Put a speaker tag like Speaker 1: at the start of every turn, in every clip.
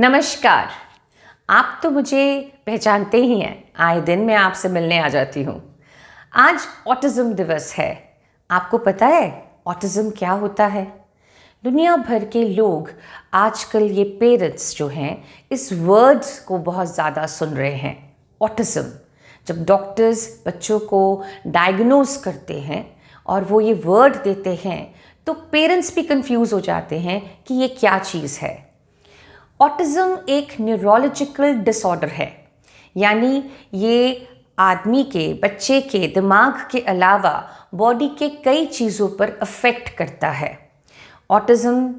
Speaker 1: नमस्कार। आप तो मुझे पहचानते ही हैं, आए दिन मैं आपसे मिलने आ जाती हूँ। आज ऑटिज़्म दिवस है। आपको पता है ऑटिज़्म क्या होता है? दुनिया भर के लोग आजकल ये पेरेंट्स जो हैं इस वर्ड्स को बहुत ज़्यादा सुन रहे हैं, ऑटिज़्म। जब डॉक्टर्स बच्चों को डायग्नोज करते हैं और वो ये वर्ड देते हैं तो पेरेंट्स भी कंफ्यूज हो जाते हैं कि ये क्या चीज़ है। ऑटिज़्म एक न्यूरोलॉजिकल डिसऑर्डर है, यानी ये आदमी के बच्चे के दिमाग के अलावा बॉडी के कई चीज़ों पर अफेक्ट करता है। ऑटिज़्म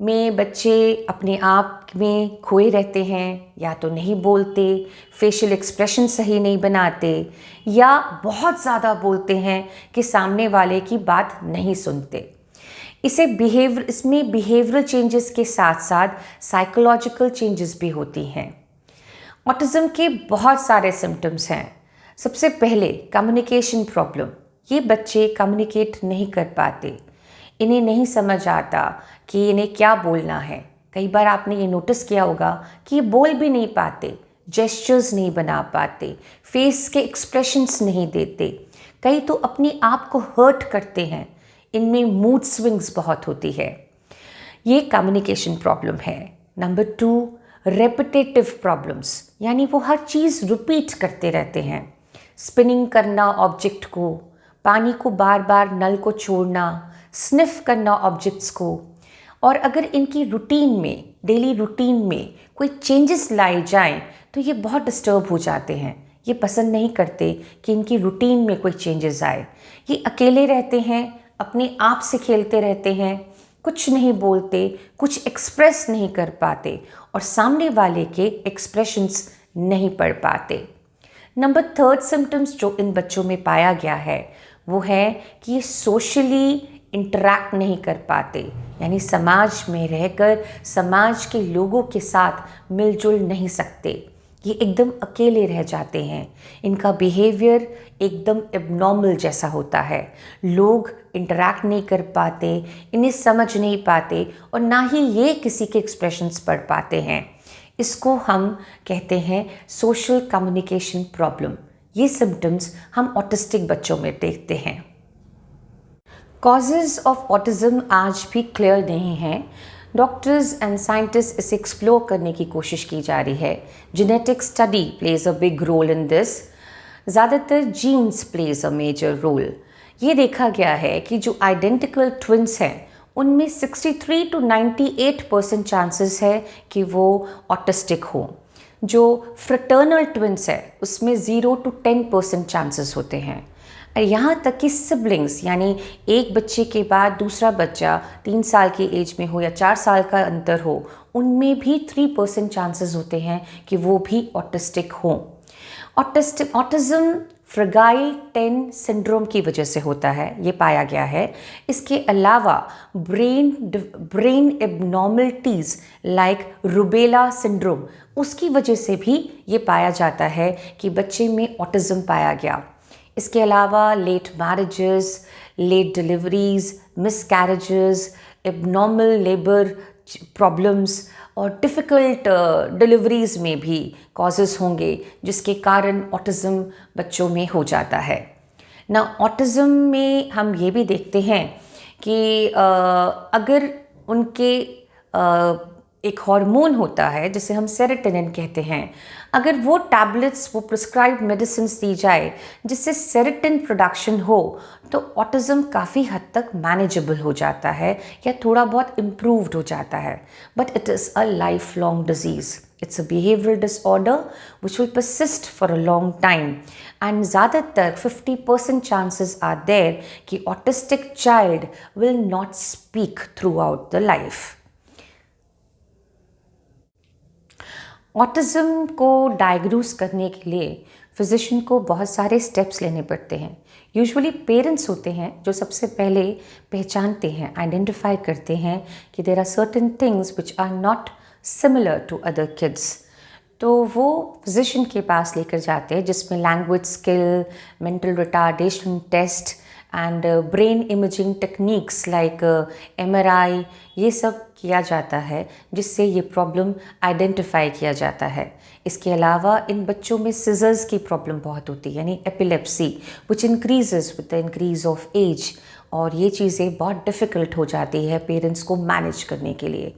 Speaker 1: में बच्चे अपने आप में खोए रहते हैं, या तो नहीं बोलते, फेशियल एक्सप्रेशन सही नहीं बनाते, या बहुत ज़्यादा बोलते हैं कि सामने वाले की बात नहीं सुनते। इसमें बिहेवियरल चेंजेस के साथ साथ साइकोलॉजिकल चेंजेस भी होती हैं। ऑटिज़्म के बहुत सारे सिम्टम्स हैं। सबसे पहले कम्युनिकेशन प्रॉब्लम। ये बच्चे कम्युनिकेट नहीं कर पाते, इन्हें नहीं समझ आता कि इन्हें क्या बोलना है। कई बार आपने ये नोटिस किया होगा कि ये बोल भी नहीं पाते, जेस्चर्स नहीं बना पाते, फेस के एक्सप्रेशंस नहीं देते, कई तो अपने आप को हर्ट करते हैं। इनमें मूड स्विंग्स बहुत होती है। ये कम्युनिकेशन प्रॉब्लम है। नंबर 2, रेपिटेटिव प्रॉब्लम्स, यानी वो हर चीज़ रिपीट करते रहते हैं। स्पिनिंग करना ऑब्जेक्ट को, पानी को बार बार नल को छोड़ना, स्निफ करना ऑब्जेक्ट्स को। और अगर इनकी रूटीन में, डेली रूटीन में कोई चेंजेस लाए जाएं तो ये बहुत डिस्टर्ब हो जाते हैं। ये पसंद नहीं करते कि इनकी रूटीन में कोई चेंजेस आए। ये अकेले रहते हैं, अपने आप से खेलते रहते हैं, कुछ नहीं बोलते, कुछ एक्सप्रेस नहीं कर पाते और सामने वाले के एक्सप्रेशंस नहीं पढ़ पाते। नंबर 3 सिम्टम्स जो इन बच्चों में पाया गया है वो है कि ये सोशली इंटरैक्ट नहीं कर पाते, यानी समाज में रहकर समाज के लोगों के साथ मिलजुल नहीं सकते। ये एकदम अकेले रह जाते हैं। इनका बिहेवियर एकदम एबनॉर्मल जैसा होता है। लोग इंटरैक्ट नहीं कर पाते, इन्हें समझ नहीं पाते और ना ही ये किसी के एक्सप्रेशंस पढ़ पाते हैं। इसको हम कहते हैं सोशल कम्युनिकेशन प्रॉब्लम। ये सिम्टम्स हम ऑटिस्टिक बच्चों में देखते हैं। कॉजेज़ ऑफ ऑटिज़्म आज भी क्लियर नहीं हैं। डॉक्टर्स एंड साइंटिस्ट इसे एक्सप्लोर करने की कोशिश की जा रही है। Genetic study plays a big role in this. ज़्यादातर genes plays a major role. ये देखा गया है कि जो आइडेंटिकल ट्विंस हैं उनमें 63 to 98% चांसेस है कि वो ऑटिस्टिक हों। जो फ्रेटर्नल ट्विंस है उसमें 0 to 10% चांसेस होते हैं। यहाँ तक कि सिबलिंग्स, यानी एक बच्चे के बाद दूसरा बच्चा 3 साल की एज में हो या 4 साल का अंतर हो, उनमें भी 3% चांसेस होते हैं कि वो भी ऑटिस्टिक हों। ऑटिज़्म फ्रगाइल 10 सिंड्रोम की वजह से होता है, ये पाया गया है। इसके अलावा brain abnormalities like rubella syndrome, उसकी वजह से भी ये पाया जाता है कि बच्चे में ऑटिज़्म पाया गया। इसके अलावा late marriages, late deliveries, miscarriages, abnormal labour problems और डिफ़िकल्ट डिलीवरीज में भी कॉजेज़ होंगे जिसके कारण ऑटिज़्म बच्चों में हो जाता है ना। ऑटिज़्म में हम ये भी देखते हैं कि अगर उनके एक हार्मोन होता है जिसे हम सेरोटोनिन कहते हैं, अगर वो टैबलेट्स, वो प्रिस्क्राइब्ड मेडिसिन दी जाए जिससे सेरोटोनिन प्रोडक्शन हो तो ऑटिज़्म काफ़ी हद तक मैनेजेबल हो जाता है या थोड़ा बहुत इम्प्रूव्ड हो जाता है। But it is a life long disease. It's a behavioural disorder which will persist for a long time and ज़्यादातर 50% चांसेस आर देयर कि autistic child will not speak through out the life. Autism को diagnose करने के लिए physician को बहुत सारे steps लेने पड़ते हैं। यूजुअली पेरेंट्स होते हैं जो सबसे पहले पहचानते हैं, आइडेंटिफाई करते हैं कि there are certain things which are not similar to other kids. तो वो फिजिशियन के पास लेकर जाते हैं जिसमें language skill, mental retardation test and brain imaging techniques like MRI, ये सब किया जाता है जिससे ये प्रॉब्लम आइडेंटिफाई किया जाता है। इसके अलावा इन बच्चों में सिजर्स की प्रॉब्लम बहुत होती है, यानी epilepsy which increases with the increase of age, और ये चीज़ें बहुत डिफ़िकल्ट हो जाती है पेरेंट्स को मैनेज करने के लिए।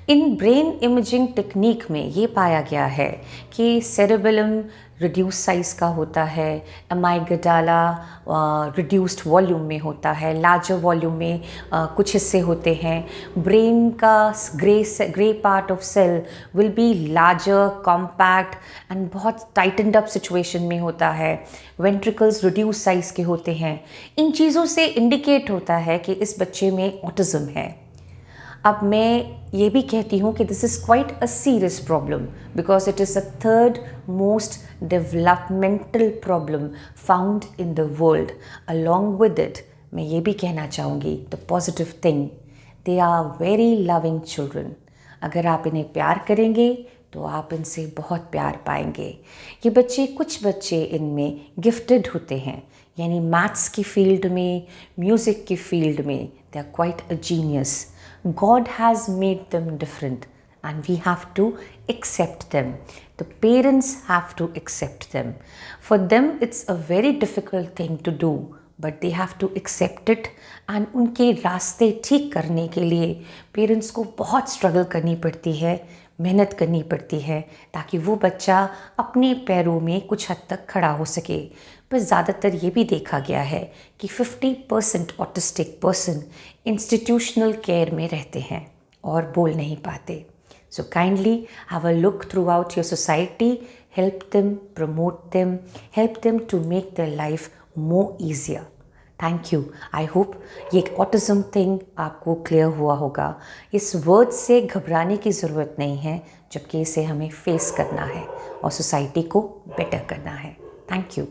Speaker 1: इन ब्रेन इमेजिंग टेक्निक में ये पाया गया है कि सेरेबेलम रिड्यूस साइज़ का होता है, अमाइगडाला रिड्यूस्ड वॉल्यूम में होता है, लार्जर वॉल्यूम में कुछ हिस्से होते हैं। ब्रेन का grey part of cell will be larger, compact and बहुत टाइटनड अप सिचुएशन में होता है। वेंट्रिकल्स रिड्यूस साइज़ के होते हैं। इन चीज़ों से इंडिकेट होता है कि इस बच्चे में ऑटिज़म है। अब मैं ये भी कहती हूँ कि this is quite a serious problem because it is the third most developmental problem found in the world. Along with it मैं ये भी कहना चाहूँगी the positive thing, they are very loving children. अगर आप इन्हें प्यार करेंगे तो आप इनसे बहुत प्यार पाएंगे। ये बच्चे, कुछ बच्चे इनमें गिफ्टेड होते हैं, यानी मैथ्स की फील्ड में, म्यूज़िक की फील्ड में they are quite a genius. God has made them different and we have to accept them. The parents have to accept them. For them it's a very difficult thing to do, but they have to accept it and उनके रास्ते ठीक करने के लिए parents को बहुत struggle करनी पड़ती है, मेहनत करनी पड़ती है ताकि वो बच्चा अपने पैरों में कुछ हद तक खड़ा हो सके। पर ज़्यादातर ये भी देखा गया है कि 50% ऑटिस्टिक पर्सन इंस्टीट्यूशनल केयर में रहते हैं और बोल नहीं पाते। So kindly have a look throughout your society, help them, promote them, help them to make their life more easier. Thank you. I hope ये ऑटिज़म थिंग आपको clear हुआ होगा। इस वर्ड से घबराने की ज़रूरत नहीं है, जबकि इसे हमें फेस करना है और सोसाइटी को बेटर करना है। Thank you.